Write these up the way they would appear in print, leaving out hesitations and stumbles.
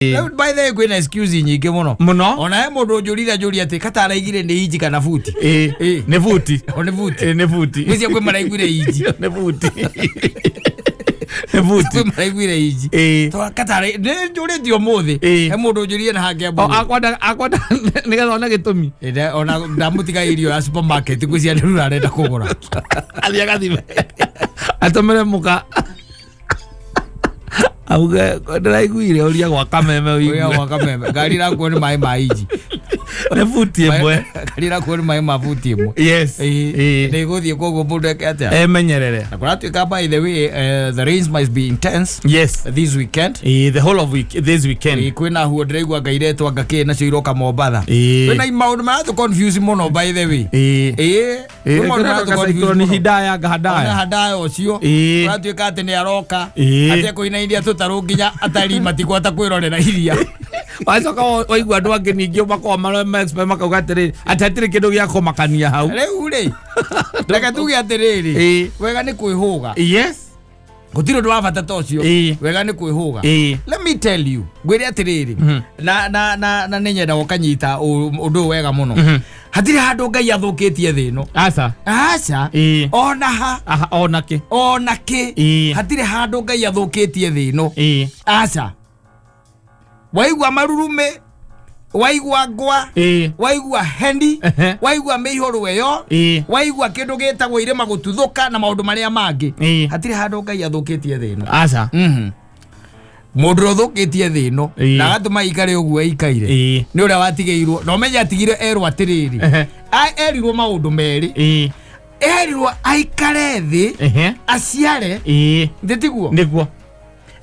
By the way kwina excuse nyingi muno ona he mundu njurira njuri ati kataraigire ni inji kana futi ne futi one futi ne futi mwisi kwe maraigire inji ne futi kwe maraigire inji to katara njuri dio muthi he mundu njuri na hake abu akwada niga ona gitumi ona ndamutiga irio ya supermarket kwisi andu arenda kugura athia gathime atomere muka auga ndiraiguire uria gwa kameme uria gwa kameme gari ra kuona mai maiji ne futi emwe gari ra kuona mai mafuti emwe yes ne guthie kogo mundu atia menyerere akora tuika by the way the rains must be intense yes this weekend the whole of this weekend kwina huo ndiraigua ngairetwa ngake na cio iroka Mombatha kwina maundu mara to confuse muno by the way ni hidaya gahadaya hidaya ocio atuika ati ni aroka ati kuina india tutaru nginya atari matikwata kwirorera iria wacoka waigua andu angi ningĩ makoo maroma expert makauga atĩrĩ atatire kĩndũ gĩa kũmakania hau rĩu rĩ reke tuge atĩrĩrĩ wega nĩ kwĩhũga yes gũtirĩ ũndũ wa bata tocio wega nĩ kwĩhũga let me tell you ngwĩre atĩrĩrĩ na nĩ nyenda gũkanyita ũndũ wega mũno hatirĩ handũ Ngai athũkĩtie thĩ ĩno aca ona kĩ hatirĩ handũ Ngai athũkĩtie thĩ ĩno aca waigua marurume waigua ngwa waigua hendi waigua mĩihũrũ ĩyo waigua kĩndũ gĩtagwo irĩma gũtuthũka na maũndũ marĩa mangĩ hatirĩ handũ Ngai athũkĩtie thĩ ĩno aca mundu thũkĩtie thĩ ĩno na agatũma ikare ũguo ikaire nĩ ũrĩa watigĩirwo na ũmenye atigire erwo atĩrĩrĩ erirwo maũndũ merĩ erirwo aikare thĩ aciare ndĩtiguo nĩguo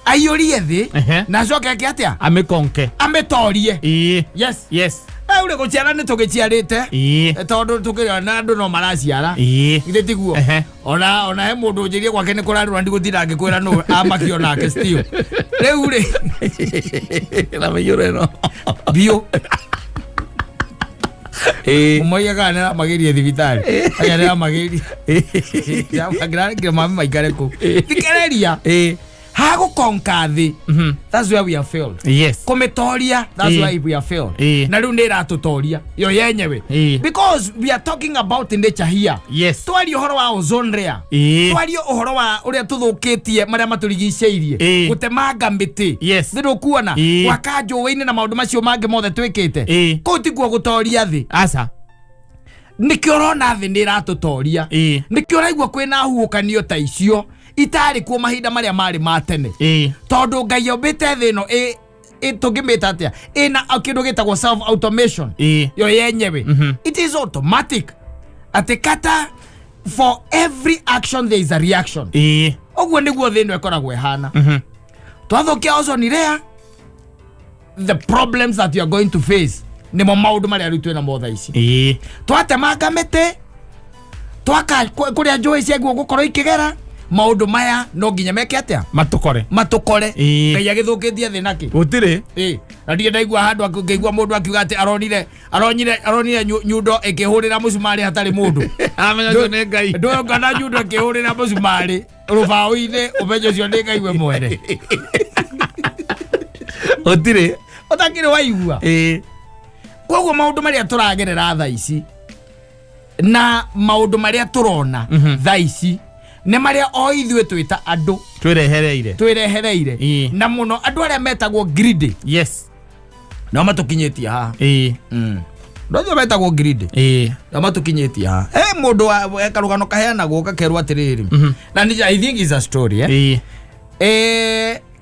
aiyũrie thĩ na acoke ake atia amĩkonke amĩtorie yes ure gũciara nĩ tũgĩciarĩte tondũ tũkĩrĩa na andũ no maraciara ndĩtiguo ona he mũndũ njĩrie gwake nĩ kũrarũra ndigũtira angĩkwĩra no amakio nake still rĩu rĩ na mĩiyũro ĩno biũ umoyaga nä ramagä thibitarĩ aya nä ramagä ria mami maikare kå thikereria hago konka thĩ that's where we have failed kũmĩtoria that's why we have failed na rĩu nĩ ĩratũtoria yo yenyewe because we are talking about nature here twario ũhoro wa ozone layer twario ũhoro wa ũrĩa tũthũkĩtie marĩa matũrigicĩirie gũtemanga mĩtĩ ndĩrũkuona gwaka njũĩ-inĩ na maũndũ macio mangĩ mothe twĩkĩte kũu tikuo gũtoria thĩ aca nĩkĩo ũrona thĩ nĩ ĩratũtoria nĩkĩo ũraigua kwĩna huũkanio ta icio itarĩ kuo mahinda marĩa marĩ ma tene tondũ Ngai ombĩte thĩ ĩno tũngĩmĩta atĩa ĩna kĩndũ gĩtagwo self automation yo yenyewe it is automatic atĩ kata for every action there is a reaction ũguo nĩguo thĩ ĩno ĩkoragwo ĩhana twathũkia ozone layer the problems that you are going to face nĩmo maũndũ marĩa rĩu twĩna mo thaa ici twatemanga mĩtĩ twaka kũrĩa njũĩ ciaguo gũkorwo ikĩgera maũndũ maya no nginya meke atia matukore Ngai agĩthũkĩtie thĩ nake gũtirĩ na ndiye ndaigua handũ akĩigua mũndũ akiuga atĩ aronire nyundo ĩkĩhũrĩra mũcumarĩ hatarĩ mũndũ amenya ũcio nĩ Ngai ndũngana nyundo ĩkĩhũrĩra mũcumarĩ rũbaũ-inĩ ũmenye ũcio nĩ Ngai we mwene gũtirĩ ũtakĩrĩ waigua koguo maũndũ marĩa tũragerera thaa ici na maũndũ marĩa tũrona thaa ici nĩ marĩa o ithuĩ twĩta andũ twĩrehereire na mũno andũ arĩa metagwo greedy no matũkinyĩtie haha ndũthio metagwo greedy no matũkinyĩtie haha mũndũ karũgano kaheanagwo gakerwo atĩrĩrĩ na I think is a story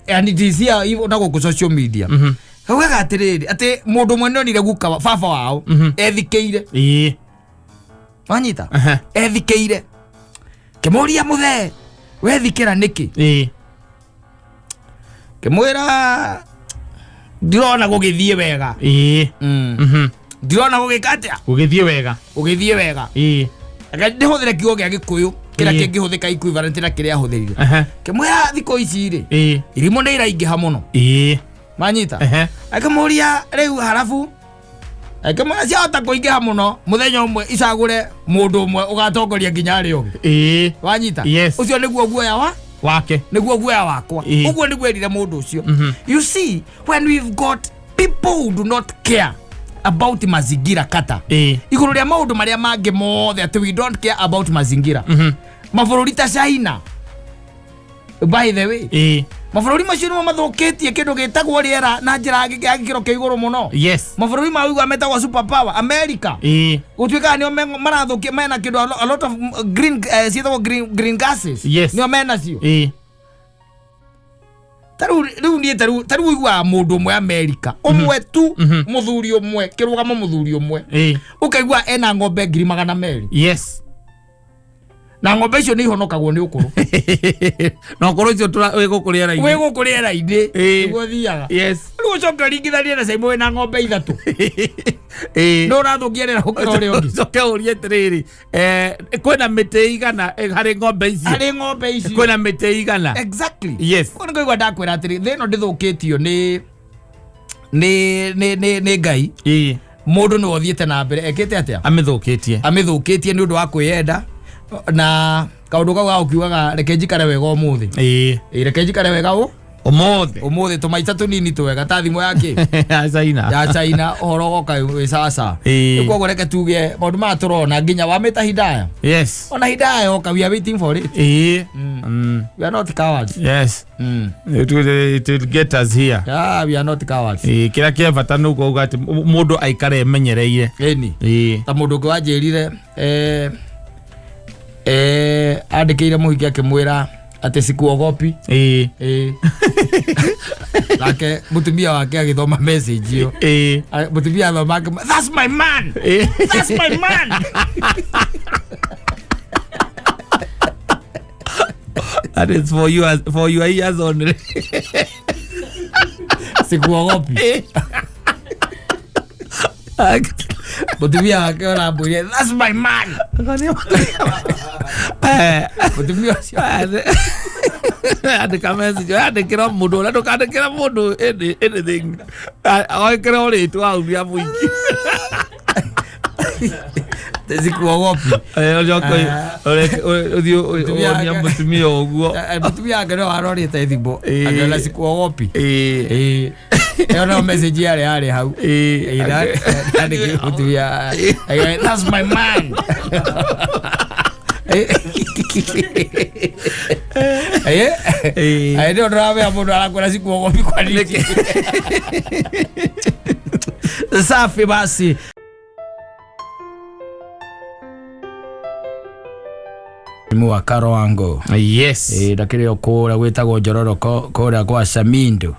and it is here even na gũkũ social media kaugaga atĩrĩrĩ atĩ mũndũ ũmwe nĩonire guka baba wao ethikĩire wanyita ethikĩire kĩmũria mũthee wethikĩra nĩkĩ kĩmwĩra ndirona gũgĩthiĩ wega ndirona gũgĩka atĩa gũgĩthiĩ wega ndĩhũthĩre kiugo gĩa Gĩkũyũ kĩrĩa kĩngĩhũthĩka equivalent na kĩrĩa ahũthĩrire kĩmwĩra thikũ ici rĩ irimũ nĩ iraingĩha mũno manyita akĩmũria rĩu harabu akĩmwĩra ciahota kũingĩha mũno mũthenya ũmwe icagũre mũndũ ũmwe ũgatongoria nginya arĩa ũngĩ wanyita ũcio nĩguo guoya wake niguo guoya wakwa uguo niguo erire mundu ucio. You see, when we've got people who do not care about mazingira kata iguru ria maundu maria mangi mothe ati we don't care about mazingira mabũrũri ta China, by the way mabũrũri macio nĩ mathoketie kĩndũ gĩtagwo rĩera na njĩra gĩkĩro kĩa igũrũ mũno. Yes, mabũrũri ma uga metagwo super power America gũtuĩka nĩo marathokia mena kĩndũ a lot of green green gases nĩo mena cio. Taru igua mũndũ ũmwe America ũmwe tu mũthuri ũmwe kĩrũgamo mũthuri ũmwe ũkaigua ena ng'ombe 200,000. Yes, na ng'ombe icio nĩ ihonokagwo nĩ ũkũrũ na ũkũrũ icio wĩgũkũrĩa raidĩ nĩguo thiaga. Yes, rĩu ũcoke ũringithanie na Simon na ng'ombe 3 no ũrathũkia rĩera gũkĩra ũrĩa ũngĩ. Ũcoke ũrie atĩrĩrĩ kwĩna mĩtĩ igana harĩ ng'ombe icio kwĩna mĩtĩ igana. Exactly. Yes, ko nĩkũigua ndakwĩra atĩrĩ thĩ ĩno ndĩthũkĩtio nĩ Ngai. Mũndũ nĩ othiĩte na mbere ekĩte atĩa amĩthũkĩtie nĩ ũndũ wa kwĩyenda na kaundu kau gaukiugaga reke njikare wega ũmũthĩ. Reke njikare wega ũmũthĩ tũmaita tũnini twega ta thimo yake ya China ũhoro goka wĩ sasa. Koguo reke tuge maũndũ maya tũrona nginya wamĩta Hidaya. Yes, ona Hidaya oka we are waiting for it. We are not cowards. Yes, it will get us here. We are not cowards. Kĩrĩa kĩa bata nĩ kuuga atĩ mũndũ aikare emenyereire. Ta mũndũ ũngĩ wanjĩrire andĩkĩire mũhiki akĩmwĩra atĩ sikuogopi. Nake mũtumia wake agĩthoma message ĩyo. Mũtumia athoma that's my man. That's my man. That is for your ears only. Sikuogopi. Mũtumia wake arambũria that's my man. Mũtumia ũcio andĩka message andĩkĩra mũndũ ũrĩa ndũkandĩkĩra mũndũ anything oĩkĩra ũrĩtwa hau rĩa mũingĩ sikuogopi. Ũthiĩ mũtumia ũguo mũtumia wake no arorĩte thimũ akĩona sikuogopi. No message yarĩ hau andĩkĩra mũtumia that's my man. Ndio ndĩramenya mũndũ arakwĩra sikuogopi kwa nini. Safi basi. Wa Karo wangu. Yes. Ndakĩrĩ okũra gwĩtagwo Njororoko kũrĩa kwa Samindo.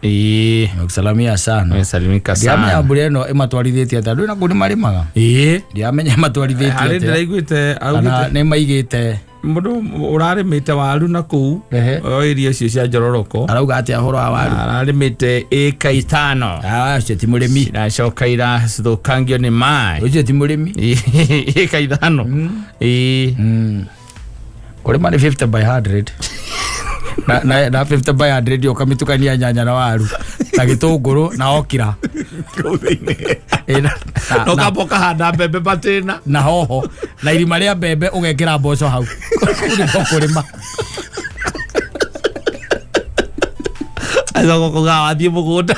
Nakusalamia sana. Salimika sana. Ndiamenya mbura ĩno ĩmatwarithĩtie atĩa ndũĩ na kũrĩ marĩmaga. Ndiamenya ĩmatwarithĩtie atĩa. Harĩ ndĩraiguĩte augĩte nĩ maigĩte mũndũ ũrarĩmĩte waru na kũu irio icio cia Njororoko. Arauga atĩa ũhoro wa waru. Ararĩmĩte ĩka 5. Ũcio ti mũrĩmi. Nacoka irathũkangio nĩ maĩ. Ũcio ti mũrĩmi. Ĩka 5. Kurima ni 50 by 100 na 50 by 100 ukamitukania nyanya na waru na gitunguru na okira no kaboka handa mbembe batena na hoho na irima ria mbembe ugekira mboco hau kuriko kurima azo kugawa thie mugunda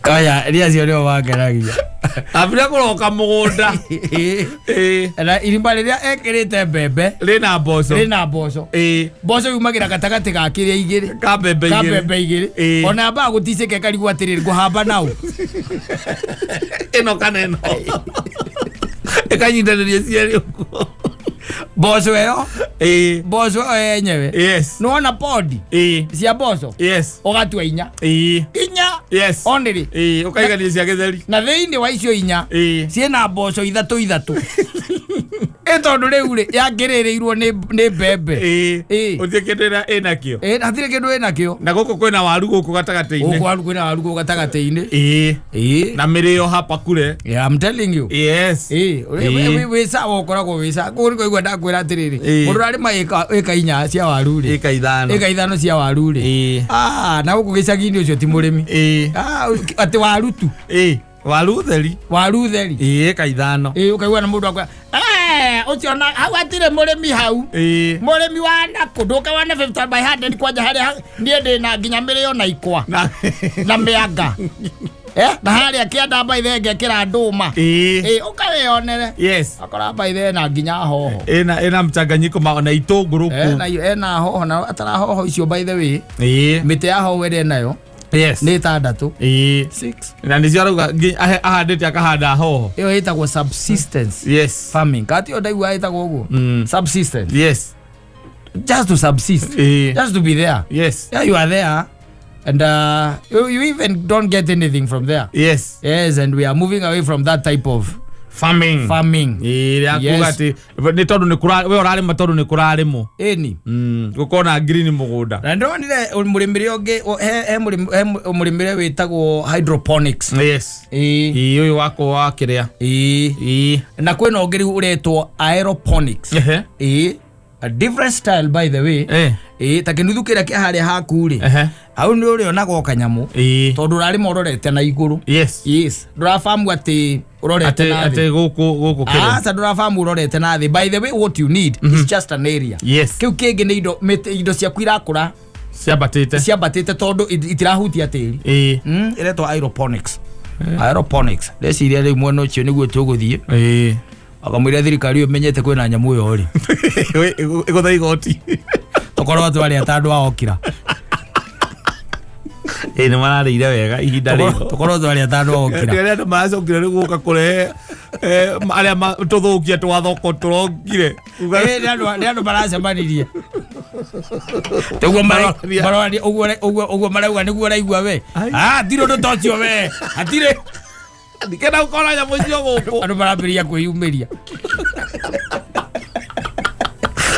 aya ria cio nio wangeragia abira kuroka mugunda na irima riria ekirite mbembe rina mboco mboco yumagira gatagati ga kiria igiri ka mbembe igiri ona ba guticike karigwa atiriri guhamba nau ino kaneno ekanyitanirie cieri mboco ĩyo mboco yenyewe nĩwona podi cia mboco ũgatua 4 only ũkaigania cia gĩtheri na thĩinĩ wa icio 4 ciĩna mboco 3 ĩtondũ rĩu rĩ yakĩrĩrĩirwo nĩ mbembe ũthiĩ kĩndũ ĩrĩa ĩnakĩo hatirĩ kĩndũ ĩnakĩo na gũkũ kwĩna waru gũkũ gatagatĩ-inĩ kwĩna waru gũkũ gatagatĩ-inĩ na mĩrĩo hapa kure I'm telling you wĩ sawa ũkoragwo wĩ sawa kũu nĩkũigua ndakwĩra atĩrĩrĩ mũndũ ararĩma ĩka 4 cia waru rĩ ĩka 5 cia waru rĩ na gũkũ gĩcagi-inĩ ũcio ti mũrĩmi atĩ waru tu waru theri ĩka 5 ũkaigua na mũndũ akwa ucio na hau atire murimi hau murimi wa Naku nduka wa 50 by 100 kwaja haria nie ndi na nginya mirio na ikwa na mianga na haria kianda baithe ngekira nduma ukawionere yes akora baithe na nginya hoho ena mchanganyiko na itunguru ena hoho na atara hoho icio baithe we mite ya hoho ere nayo yes ni 6 6 na ndio aruga ahandite akahanda hoho iyo itagwo subsistence yes farming kati odaiwa itagwo uguo subsistence yes just to subsist just to be there yes yeah you are there and you even don't get anything from there yes and we are moving away from that type of farming yakugati ni tondu ni kurari we urari matondu ni kurari mo eni gukona green mugunda na ndonire murimire onge murimire witagwo hydroponics yes uyu wako wa kiria na kwena ongeri uretwo aeroponics a different style by the way takinuthukira kiharia hakuri au ni uri onago kanyamu tondu rari mororete na iguru yes ndurafamu ati urorete na ati guku kira sa ndurafamu urorete na thi by the way what you need is just an area kiu kingi ni indo cia kwirakura ciambatite tondu itirahutia tiri iretwo aeroponics reciria ri mwana ucio niguo tuguthie akamwira thirikari umenyete kwina nyamu yo ri igotha igoti tokorwo twari atandu aokira ni mararire wega ihinda ri tokorwo twari atandu aokira ni andu maracokire ri guka kurehe aria tuthukia twa thoko turongire ni andu maracemanirie marwari uguo marauga niguo raigua we ndiro ndotocio we atire ndikenda ukora nyamu icio guku andu marambiria kwiyumiria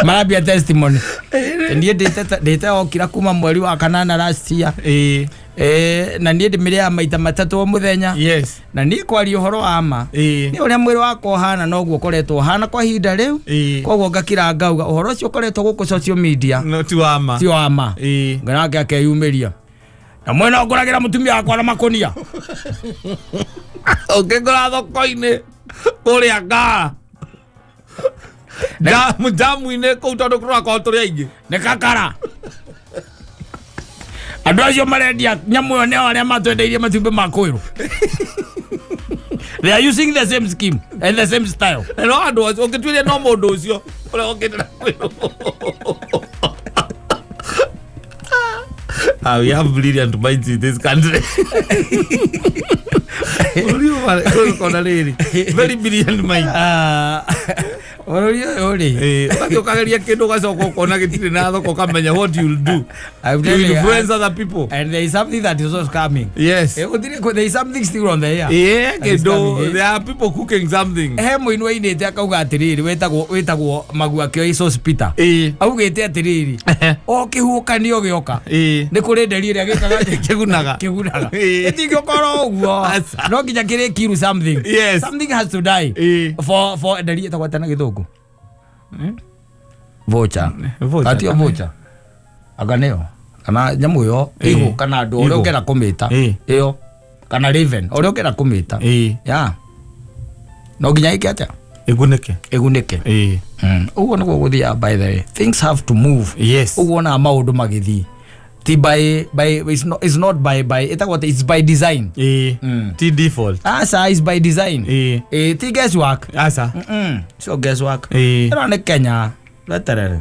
marambia testimony ndie ndite okira kuma mweri wa 8 last year na ndie ndimiria maita 3 muthenya na nie kwari uhoro ama ni uria mwiri wako hana noguo koretwo hana kwa hinda riu koguo ngakira ngauga uhoro ucio koretwo guku social media no ti wama nganake akeyumiria na mwena nguragira mutumia akwa na makonia ngora thoko-ini kuria ngara damu-ine kuu tondu turakorwo turi aingi ni kakara andu acio marendia nyamu yo neo aria matwendeirie matumbi ma kwiru they are using the same scheme and the same style no andu acio ngitwiria no mundu ucio uria ongitira kwiru we have brilliant minds in this country. Very brilliant mind. Ukageria kindu gacoka ukona gitire na thoko kamenya what you'll do to influence other people, and there is something that is also coming. Yes, there is something still on the air. There are people cooking something. Mwinwa inete akauga atiriri wetagwo magua kio hospital augite atiriri o kihukanio gioka ni kuri nderi ria gikaga kigunaga itingikoro uguo no nginya kiri kill something. Something has to die for nderi etagwatana githungu vocha atio vocha aganeo kana nyamu yo igu kana ndu uri ukera kumita iyo kana raven uri ukera kumita ya no nginya ikete igunike uguo niguo guthia. By the way, things have to move. Uguo na maundu magithii ti by it's not by it's by design. Ti default is by design. Ti guesswork so guesswork ino ni Kenya leterere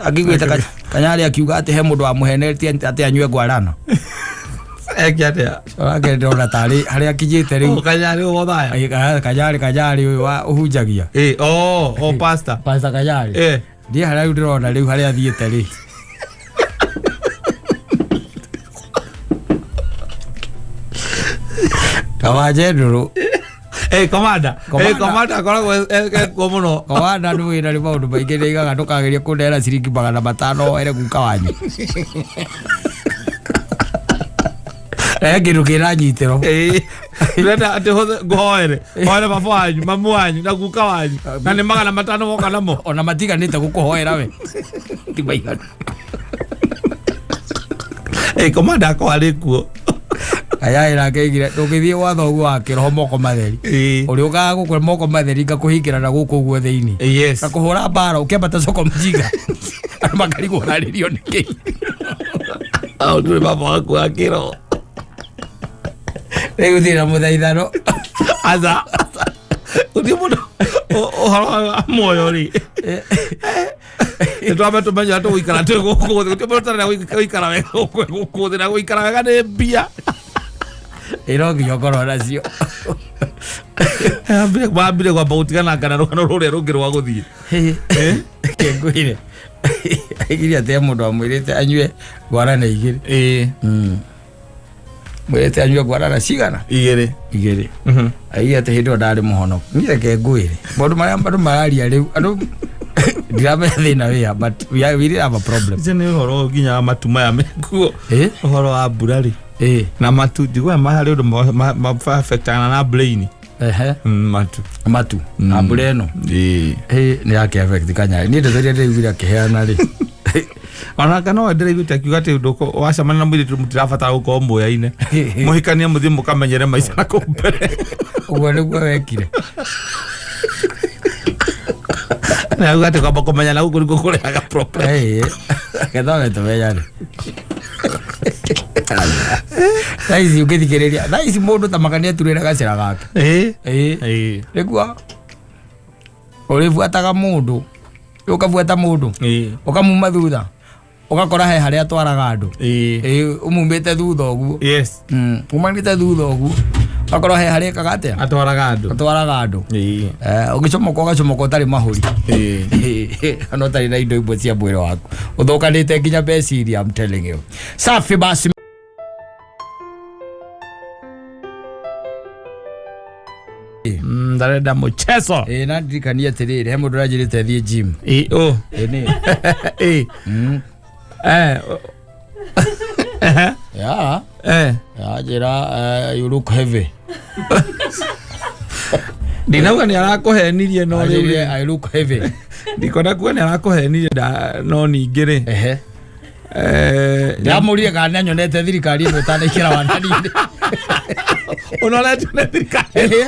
agigwita Kanyari akiuga ati he mundu amuhenetie ati anywe ngwarana ekiatia ndona tari haria kijite riu Kanyari wothaya Kanyari uyu wa uhunjagia pastor Kanyari ndi haria ndirona riu haria thiete ri kawaje nduru komanda koragwo kwa muno komanda ndu wina ri maundu maingi ni igaga ndukageria kundera ciringi 500 ere guka wanyu kindu kina nyitiro renda ati ngoere oere baba wanyu mamu wanyu na guka wanyu na ni 500 moka namo ona matiganite gukuhoera we ti maigana komanda akwa ari kuo Aya ira keigire ndugithie watho ugu wake roho moko matheri uri ukaga gukwe moko matheri ngakuhikira na guku guo thiini na kuhura mbara ukembata soko mjinga andu makarigwo raririo niki au ndure baba waku akiro rĩu thina mũthaithano aza uthi mũno ohoro moyo ri twambe tumenya tũgũikara twĩ gũkũ thĩ gũtirĩ mũndũ ũtarĩ gũikara wega gũkũ thĩ na gũikara wega nĩ mbia ĩro nginya ũkorwo nacio wambire kwamba gũtigana kana rũgano rũrĩa rũngĩ rwa gũthiĩ kĩngũire aigire atĩa mũndũ amwĩrĩte anyue ngwarana igĩrĩ mwĩrĩte anyue ngwarana cigana igĩrĩ aigire atĩ hĩndĩ ĩyo ndarĩ mũhonoku niĩ reke ngwĩre maũndũ marĩa andũ mararia rĩu andũ ndiramenya thĩna wĩa but we really have a problem. Icio nĩ ũhoro nginya matu maya mekuo ũhoro wa mbura rĩ na matu njiguaga harĩ ũndũ ma-affectana na brain matu na mbura ĩno nĩ yake-affect kanyarĩ niĩ ndetheria ndĩraiguire akĩheana rĩ onaka no ndĩraiguĩte akiuga atĩ ũndũ wacemania na mũirĩtu mũtirabatara gũkorwo muoya-inĩ mũhikania mũthiĩ mũkamenyere maica na kũu mbere ũguo nĩguo wekire na uga te kwamba kumenya na guku niko kurehaga problem ketho tumenya ri thaisi ukithikiriria thaisi mundu tamakania turira gacira gake niguo uribuataga mundu ukabuata mundu ukamuma thutha ugakora he haria twaraga andu umumite thutha uguo umumite thutha uguo akoro he haria kagate atwaraga andu ugicomoka utari mahuri ano tari na indo imwe cia mwiri waku uthukanite nginya meciria I'm telling you safi basi ndarenda muchezo na ndirikania atiriri he mundu ranjirite thie gym jira you look heavy ndinauga ni arakuhenirie no riu I look heavy ndikona kuo ni arakuhenirie no ningire ndamurire kana nyonete thirikari ĩno ĩtanaikĩra wanani-inĩ unoretwo nĩ thirikari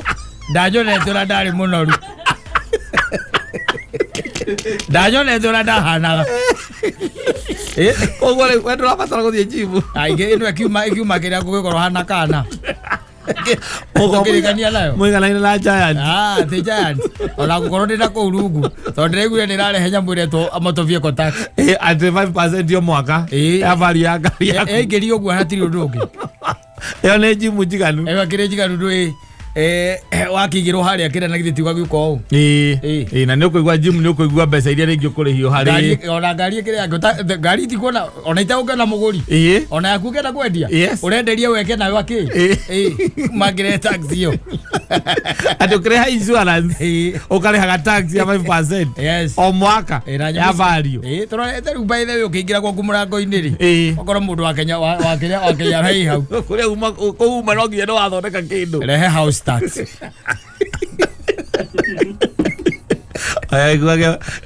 ndanyonete ũrĩa ndarĩ mũnoru ndanyonete ũrĩa ndahanaga ũguo rĩu we ndũrabatara gũthiĩ jimu aingĩ ĩno ĩkiuma kĩrĩa gũgĩkorwo hana kana ũkĩrĩkania nayo mũiganaine na giant ti giant ona gũkorwo ndĩ na kũu rungu tondũ ndĩraiguire nĩ ĩrarehe nyamũ ĩretwo motor vehicle tax atĩ 5% o mwaka ya value ya ngari yaku ĩngĩria ũguo hatirĩ ũndũ ũngĩ ĩyo nĩ jimu njiganu ĩyo akĩrĩ njiganu ndũ wakĩigĩrwo harĩa kĩrĩa na githĩ tiuga gĩuka ũũ na nĩ ũkũigua jimu nĩ ũkũigua mbeca iria rĩngĩ ũkũrĩhio harĩ ona ngari ĩkĩrĩa ngari tikuona ona itagũkena mũgũri ona yaku ũkenda kwendia ũrenderia weke nayo akĩ mangĩrehe tax ĩyo atĩ ũkĩrĩha insurance ũkarĩhaga tax ya 5% o mwaka ya value tũrorete rĩu by the way ũkĩingĩra gwaku mũrango-inĩ rĩ okorwo mũndũ wa Kenya raihi hau kũrĩa uma no nginya nĩ wathondeka kĩndũ rehe house tax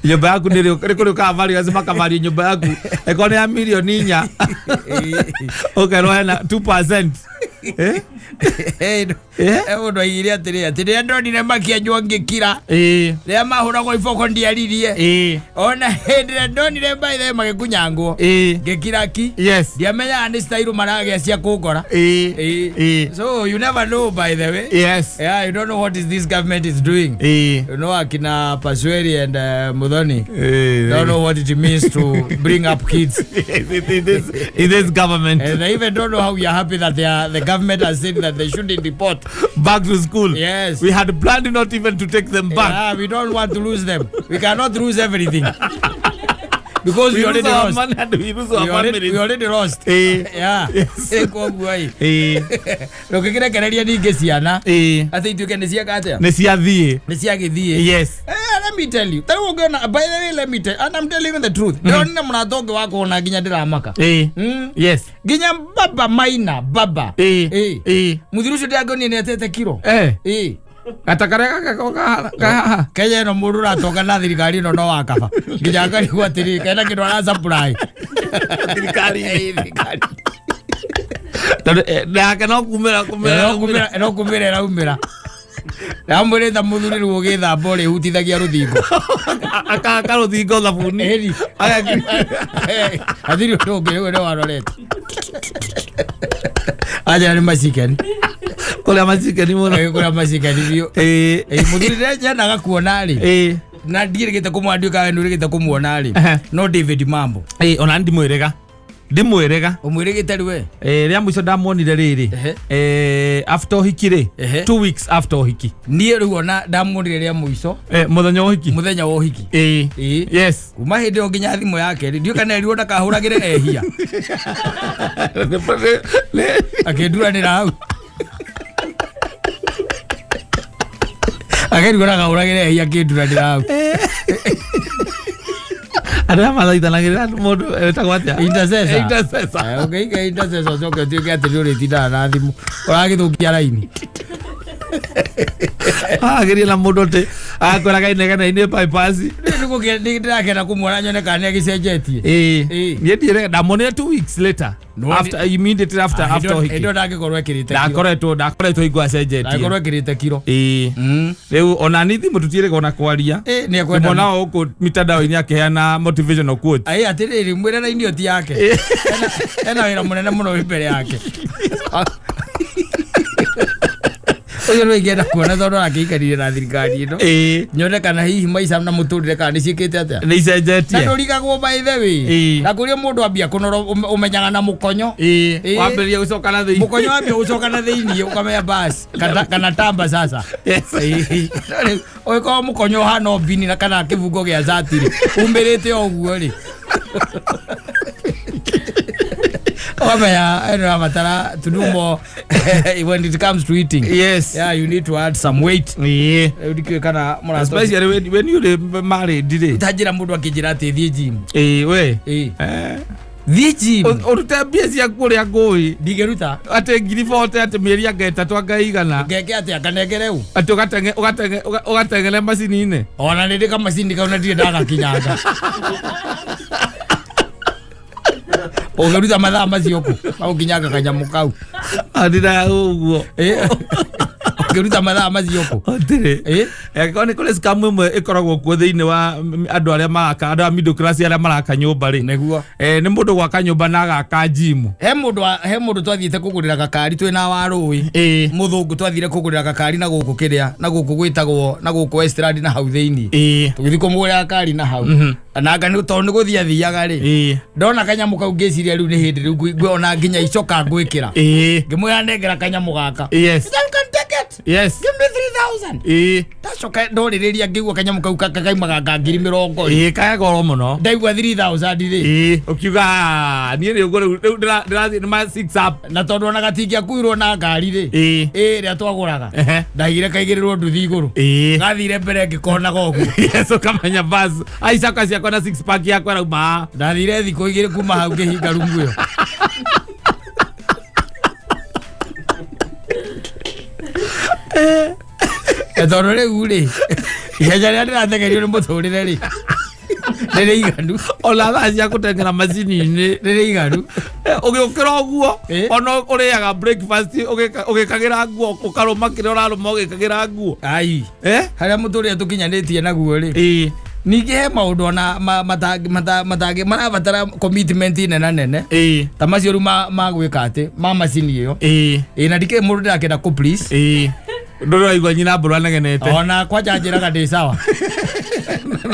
nyumba yaku nĩ kũrĩ ũkavario lazima kavario nyumba yaku ĩkorwo nĩ ya milioni 4 ũkerwo hena 2% mũndũ aigire atĩrĩ rĩrĩa ndonire makĩenjwo ngĩkira rĩrĩa mahũragwo iboko ndiaririe ona hĩndĩ ĩrĩa ndonire mbaithe magĩkunyangwo ngĩkira ki ndiamenyaga nĩ style maragĩa cia kũngora so you never know by the way you don't know what this government is doing you know akina Pasweri and Muthoni don't know what it means to bring up kids in this government and they even don't know how we are happy that the government has said that they shouldn't deport back to school. Yes. We had planned not even to take them back. We don't want to lose them. We cannot lose everything. Because we already lost. We already lost. Kwa guai. Lokekere keneria ninge ciana. Ati ituke nĩ ciaka atia? Nĩ ciathiĩ. Nĩ ciagĩthiĩ. Yes. Let me tell you. Taru ngona by the way let me tell and I'm telling you the truth. Ndio nina mnatonge wako na ginya ndiramaka. Yes. Ginya baba maina baba. Muthirucio ndiangonie nĩ atete kiro. Gatakarega kaha Kenya no mundu ratonga na thirikari no no wakaba nginya ngari gwatiri kana kindu ara supply thirikari Ndaka no kumira raumira. Ramwire ta muthuri ruge thamba uri hutithagia ruthingo. Aka ruthingo thabuni. Eri. Athiri ndoge we warorete. Aja ni masikani. Kula masikani muno. Kula masikani bio. Muthuri jana gakuona ri. Na ndirigite kumwanduka we ndirigite kumuona ri. No David Mambo. Ona ndimwirega. Ndimwirega umwirigite riwe ria mwico ndamuonire riri after hikire 2 weeks after hiki nie riu ona ndamuonire ria mwico muthenya wa hiki yes uma hindi o nginya thimu yake ndio kana riu ndakahuragire ehia akenduranira hau ndakahuragire ehia akenduranira hau Ada mathaithanagirira mundu etagwatia intercessor okay intercessor coke tuike ati nduri tinda na thimu uragithukia raini agiria na mundu ti akwira kainegana ine bypass ndirakena kumwona nyone kana gicenjetie nie ndire ndamonire 2 weeks later after immediately after hiki ndo ndagikorwo ekirite ndakoretwo igwa cenjetie ndagikorwo ekirite kiro riu ona nithi mututiire ona kwaria ni kwenda mbona uko mitandao-ini akiheana motivational quotes ai atiriri mwire na indio ti yake ena wira munene muno mbere yake oyo no igenda kuona thono akiikarire na thirikari ino nyone kana hihi maica na muturire kana nicikite atia ni cenjetie na ndurigagwo by the way na kuria mundu ambia kunoro umenyaga na mukonyo wambiria gucoka na thiini mukonyo ambia gucoka na thiini ukamenya bas kana tamba sasa oyo ko mukonyo hano bini na kana kivungo gia zatiri umbirite oguo ri I don't have to do more when it comes to eating. Yes. Yeah, you need to add some weight. Yeah. Especially when you married, did it? Tajira mundu akijira ati thie gym. We. Thie gym. Uruta mbia cia kuria ngui. Ndigeruta. Ate ngiri 40 ate mieri angetatu angaigana. Ngeke ati akanegere u. Ate ugatengele macini-ini. Ona ndi kama macini kauna ndire ndaga kinyanga. Ugeruta mathaa macio ku au kinyaga kanyamu kau adira uguo ugeruta mathaa macio ku atire yakoni kule scam imwe ikoragwo kuo thiini wa andu aria maraka andu a middle class aria maraka nyumba ri neguo ni mundu gwaka nyumba na gaka gym he mundu twathiite kugurira gakari twina warui muthungu twathire kugurira gakari na guku kiria na guku gwitagwo na guku Westland na hau thiini tugithi kumugurira gakari na hau ananga ni to ni guthia thiaga ri ndona kanyamu kau ngeciria riu ni hindi riu ngwona nginya icoka ngwikira ngimwira nengera kanyamu gaka yes you can take it yes give me 3000 tacoka ndoririria ngigwa kanyamu kau kakaima gaka 20,000 kaya goro muno ndaigwa 3000 ri ukiuga nie ri ngoro ndirathi ni ma 6 up na tondu ona gatingia kuirwo na ngari ri ria twaguraga ndaigire kaigirirwo nduthi iguru gathire mbere ngikona gogu yes ukamenya bus aisaka cia kona 6 pack yakwa rauma ndathire thiku igire kuma hau ngihinga rungu iyo tondu riu ri ihenya ria ndirathegerio ni muturire ri riri iganu ona thaa cia gutengera macini-ini riri iganu ugiukira uguo ona uriaga breakfast ugikagira nguo ukaruma kiria uraruma ugikagira nguo ai haria muturire tukinyanitie naguo ri ningi he maundu ona matangi marabatara commitment nene ta macio riu magwika ati ma macini iyo na ndike mundu ndirakenda ku please nduraigua nyina mburu anegenete ona kwanja njiraga ndi sawa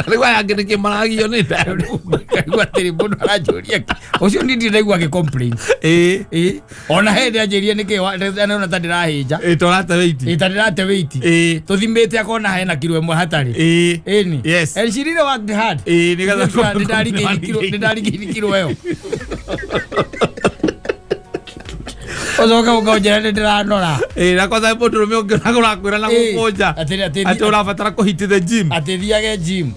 riu aya angĩ nĩkĩ maragio nĩ ndaigua atĩrĩ mũndũ aranjũria ũcio nĩ ndiraigua agĩ-complain ona hĩndĩ anjĩria nĩkĩ ona ta ndĩrahĩnja tũrate wĩiti ta ndĩrate wĩiti tũthimĩte akona hena kiro ĩmwe hatarĩ ĩni and she really worked hard nĩndarigĩire kiro ĩyo ozoka ukaonjera ndiranora na kwanza mundurume ungi urakwira na gukunja ati urabatara kuhiti the gym ati thiage gym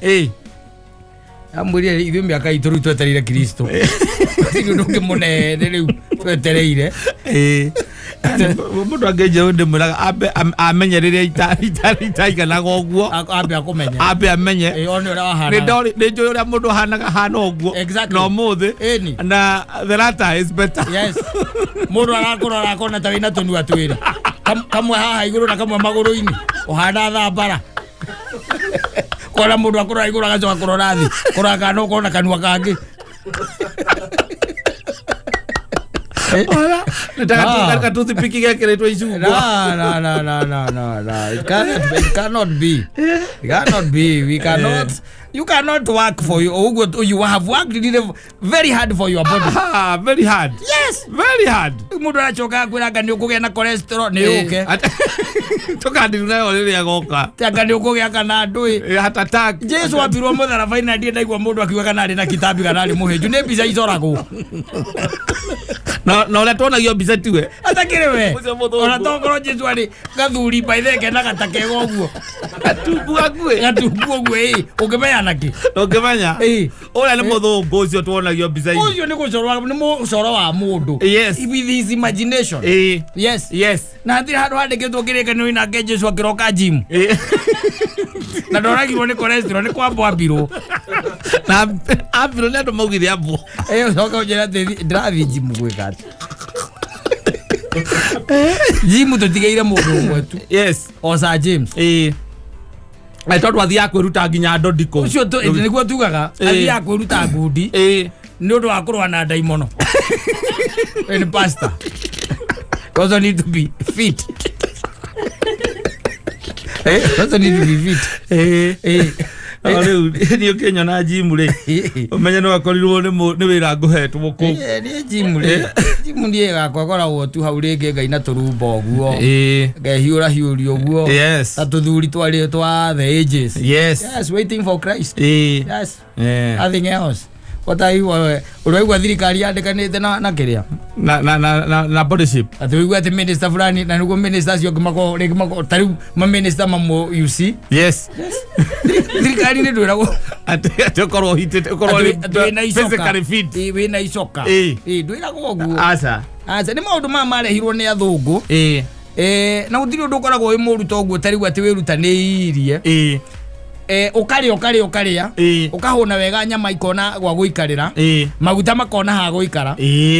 amwire ithuĩ mĩaka itũ rĩu twetereire Kristo ndũngĩ mũnene rĩu twetereire Mundu angeje unde muraga amenye riria itaigana goguo abe amenye one ura wahana ni njo uria mundu hanaga hana oguo no muthi na the latter is better. Yes, mundu arakona ta wina tunua twiri kamwe haha iguru na kamwe maguru-ini uhana thambara kora mundu akora iguru agacoka kurora thi koraga no kona kanua kangi nataka toothpick gekeretwo icungo. No. It cannot be. We cannot. You cannot work for you have worked very hard for your body. Very hard. Yes, very hard. Mundu arachoka kwiraga ni ukugia na cholesterol ni uke. Tokandi nayo riria goka. Tanga ni ukugia kana ndui. Heart attack. Jesu wapirwo mutharabaina ndie ndaigwa mundu akiuga kana ari na kitabi kana ari muheju ni mbica icoragwo. Na ule tuonagio mbica tiwe. Atakire we. Ona tongoro Jesu ari gathuri baitheke na gatakego guo. Gatumbu gwe ukimenya naki. Ukimenya? Ule ni muthungu ucio tuonagio mbica. Ucio ni gucorwa ni mucoro wa mundu. Yes. With his imagination. Yes. Na ndiri handu handikitwo kirikano ina ke Jesu akiroka gym. Na ndoragirwo ni cholesterol ni kwambo ambirwo. Na ambirwo ni andu maugire ambo. Coka ujira ndathi gym gwika. Gym tutigeire mundu umwe tu. Yes. Osa James. Aitwa athia kwiruta nginya ndondiko. Ucio niguo tugaga athia kwiruta ngundi. Ni undu wa kurwa na daimono. And pastor. Also need to be fit. Also need to be fit. Riu ni ukenya na gym ri umenye no akorirwo ni wira nguhetwo ku ni gym ni gakoragwo tu hau ringi ngai na turumba uguo ngehiura uguo ta tuthuri twari twa the ages. Yes, waiting for Christ. Yes, nothing else. What are you uraigwa thirikari yandikanite na kiria na body shape atuigwa ati minister fulani na nugo minister cio ngimako tariu ma minister mamo you see. Yes. Thirikari ni ndwiragwo ati korwo hitete korwo physically fit wina icoka ndwiragwo uguo aca ni maundu marehirwo ni athungu na gutiri undu ukoragwo wi muruto uguo tariu ati wirutaniirie ukaria ukahuna wega nyama ikona gwa guikarira maguta makona ha guikara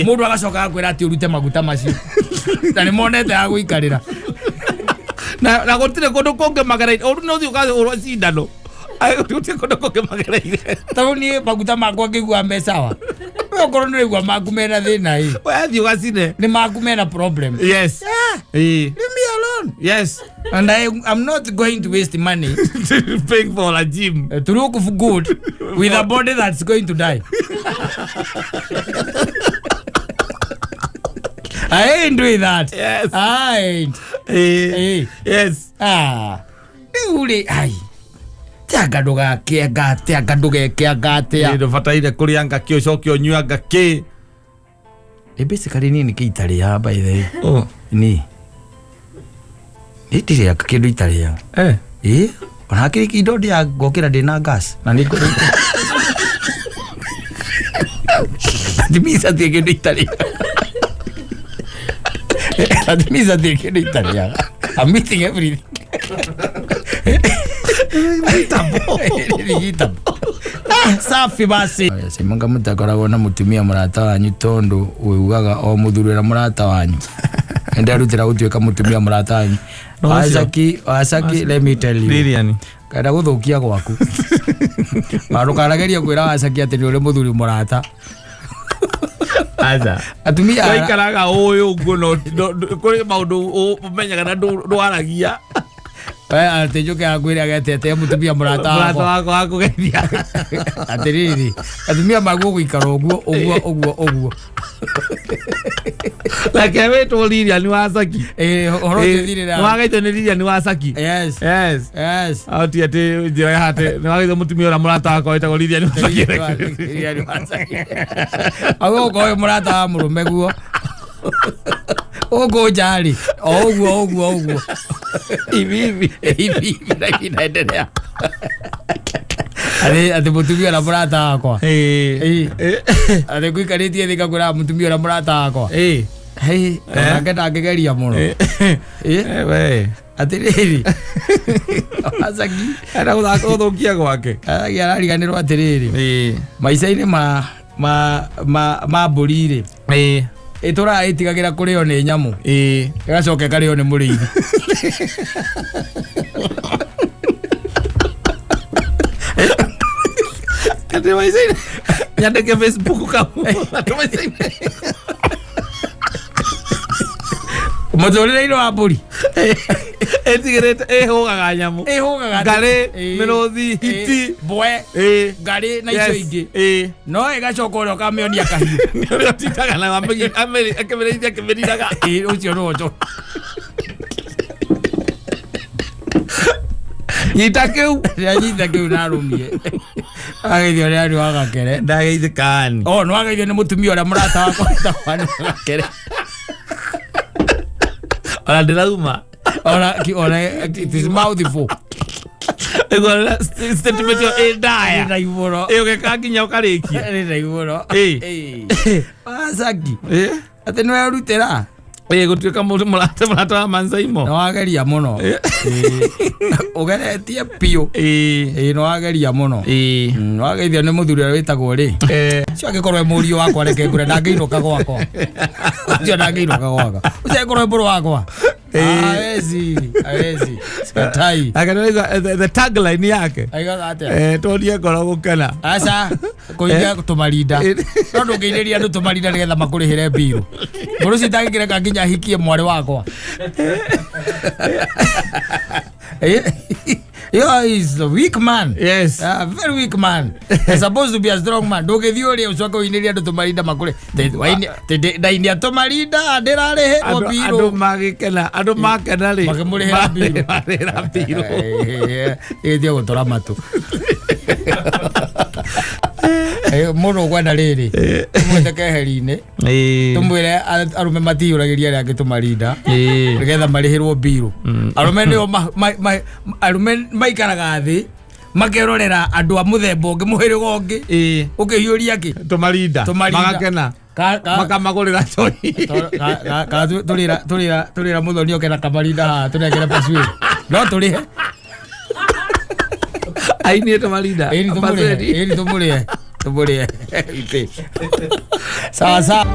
mundu agacoka akwira ati urute maguta macio na ni monete ha guikarira na gutire kundu kunge magaraire uru no thiuka urwa cindano gutire kundu kunge magaraire tawu ni maguta makwa ngigua mesawa okoro ni igua maku mena thina ii we thiuka cine ni maku mena problem. Yes. Leave me alone. Yes. And I'm not going to waste money paying for a gym to look good with a body that's going to die. I ain't doing that. Yes. I ain't. Yes. Uli ai. Tiagado gake agate. Ndo fataire kuria ngaki ucoke onyua ngaki. Basically nini kitari ya by the way. Ni. Itire ya kindu itari ya. Ona kiri kido dia gokira dina gas. Na niko. Admisa tie kindu itari. Admisa tie kindu itari ya. I'm meeting everything. Safi basi. Simanga mutakoragwo na mutumia murata wanyu tondu ugaga o muthurira murata wanyu. Enda rutira gutuika mutumia murata wanyu. Wasaki let me tell you. Lilian. Kada guthukia gwaku. Marukarageria kwira wasaki ati ni uri muthuri murata. Aza. Atumia waikaraga uyu nguno kuri maundu umenyaga na ndwaragia. Atejuke agwira gatete mutumia murata wako wakugethia atiriri atumia maguo guikara uguo like wetu Lilian Wasaki horo thirira wagaite ni Lilian Wasaki. Yes auti ati jira hate ni wagaite mutumia ora murata wako etagwo Lilian Wasaki ago ko murata murume guo ogo jari oguo hivi inaendelea ati mutumia na murata wakwa ati gwikaritie thika kwira mutumia na murata wakwa Hei, ngeta ngegeria muno. We. Atiriri. Asaki. Era guthukia gwake. Arariganirwo atiriri. Maica-inĩ ma mbũri-rĩ. Itũra itigagira kurio ni nyamu. Igacoka kario ni mũrĩithi. Kati maica-inĩ. Nyandĩke Facebook kamu. Mũtũrĩre-inĩ wa mbũri. Etigĩrĩte ĩhũgaga nyamu. Ngarĩ, mĩrũthi, hiti, mbwe, ngarĩ na icio ingĩ. No ĩgacoka ũrĩa ũkamĩonia kahiũ. Nĩũrĩa ũtindaga na akĩmĩrĩithia akĩmĩriraga. Ũcio nĩwe nyita kĩu. Nyita kĩu narũmie. Ageithio nĩ andũ a Gakere. Ndageithĩka ni. No ageithio nĩ mũtumia ũrĩa mũrata wakwa wĩtagwo andũ a Gakere. Ona ndĩrauma. It is mouthful. Ego statement yo ndaya. Ndaibũro. Ũgeka nginya ũkarĩkia. Ndaibũro. Asaki. Atĩ nĩwe ũrutĩra. Gũtuĩka mũrata wa Mansaimo. No wageria mũno. Ũgeretie piũ. No wageria mũno. No wageithio nĩ mũthuri ũrĩa wĩtagwo rĩ. Ũcio angĩkorwo e mũriũ wakwa reke ngũre ndangĩinũka gwakwa. Ũcio ndangĩinũka gwakwa. Ũcio angĩkorwo e mũrũ wakwa. Awezi. Skatai. The tagline yake. Aigaga atĩa? Tondie ngoro gũkena. Aca kũigia tũmarinda. No ndũngĩinĩria andũ tũmarinda nĩgetha makũrĩhĩre mbirũ. Mũndũ ũcio itangĩkĩreka nginya ahikie mwarĩ wakwa. Is a weak man. Yes. A very weak man. He's supposed to be a strong man. Ndũngĩthiĩ ũrĩa ũcoka ũinĩria andũ tũmarinda makũrĩ. Ndainia tũmarinda ndĩrarĩhĩrwo mbirũ. Andũ magĩkena. Andũ makena rĩ. Makĩmũrĩhĩra mbirũ. Marĩhĩra mbirũ. Ĩgĩthiĩ gũtũra matũ. Mũndũ ũkwenda rĩrĩ. Tũmwĩte keheri-inĩ. Tũmwĩre arũme matihũragĩria arĩa angĩ tũmarinda. Nĩgetha marĩhĩrwo mbirũ. Arũme nĩo maikaraga thĩ makerorera andũ a mũthemba ũngĩ mũhĩrĩga ũngĩ. Ũkĩhiũria kĩ? Tũmarinda. Magakena. Makamagũrĩra cohi. Tũrĩra mũthoni oke na kamarinda haha tũnengere pasuĩri. No tũrĩhe. Ainie tũmarinda. Ĩni tũmũrĩhe. Tũmũrĩhe. Sawa sawa.